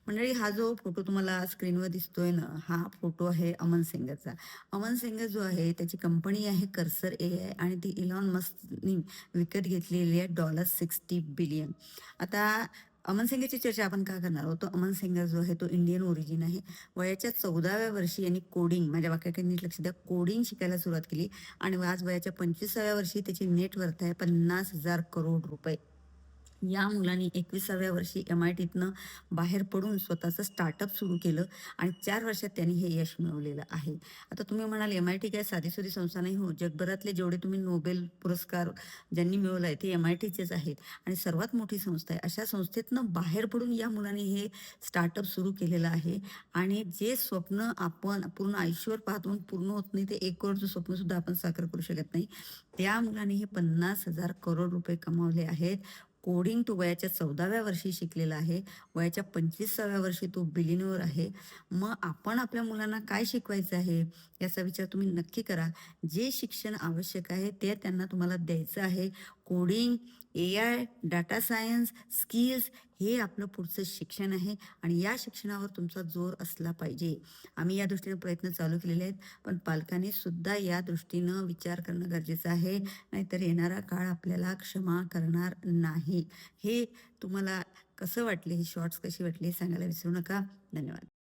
मंडळी, हा जो फोटो तुम्हाला स्क्रीनवर दिसतोय ना, हा फोटो आहे अमन सिंगचा. अमन सिंग जो आहे त्याची कंपनी आहे कर्सर एआय आणि ती इलॉन मस्कनी विकत घेतलेली आहे $60 बिलियन. आता अमन सिंगची चर्चा आपण का करणार आहोत? तो अमन सिंग जो आहे तो इंडियन ओरिजिन आहे. वयाच्या 14व्या वर्षी यांनी कोडिंग, माझ्या वाक्याकडे नीट लक्ष द्या, कोडिंग शिकायला सुरुवात केली आणि आज वयाच्या 25व्या वर्षी त्याची नेट वर्थ आहे ₹50,000 करोड. या मुलांनी 21व्या वर्षी एम-आय-टीतनं बाहेर पडून स्वतःचं स्टार्टअप सुरू केलं आणि 4 वर्षात त्यांनी हे यश मिळवलेलं आहे. आता तुम्ही म्हणाल एम-आय-टी काय साधीसुधी संस्था नाही हो. जगभरातले जेवढे तुम्ही नोबेल पुरस्कार ज्यांनी मिळवला आहे ते एम-आय-टीचेच आहेत आणि सर्वात मोठी संस्था आहे. अशा संस्थेतनं बाहेर पडून या मुलांनी हे स्टार्टअप सुरू केलेलं आहे आणि जे स्वप्न आपण पूर्ण आयुष्यभर पाहतो पण पूर्ण होत नाही, ते 1 करोडचं स्वप्नसुद्धा आपण साकार करू शकत नाही. त्या मुलाने हे ₹50,000 करोड कमावले आहेत. कोडिंग तो वयाच्या 14व्या वर्षी शिकलेला आहे. वयाच्या 25व्या वर्षी तो बिलियनियर आहे. मग आपण आपल्या मुलांना काय शिकवायचं आहे, याचा विचार तुम्ही नक्की करा. जे शिक्षण आवश्यक आहे ते त्यांना तुम्हाला द्यायचं आहे. Coding, AI, data science, skills हे आपलं पुढचं शिक्षण आहे आणि या शिक्षणावर तुमचा जोर असला पाहिजे. आम्ही या दृष्टीने प्रयत्न चालू केलेले आहेत, पण पालकांनी सुद्धा या दृष्टीनं विचार करणं गरजेचं आहे. नाहीतर येणारा काळ आपल्याला क्षमा करणार नाही. हे तुम्हाला कसं वाटले, ही शॉर्ट्स कशी वाटली सांगायला विसरू नका. धन्यवाद.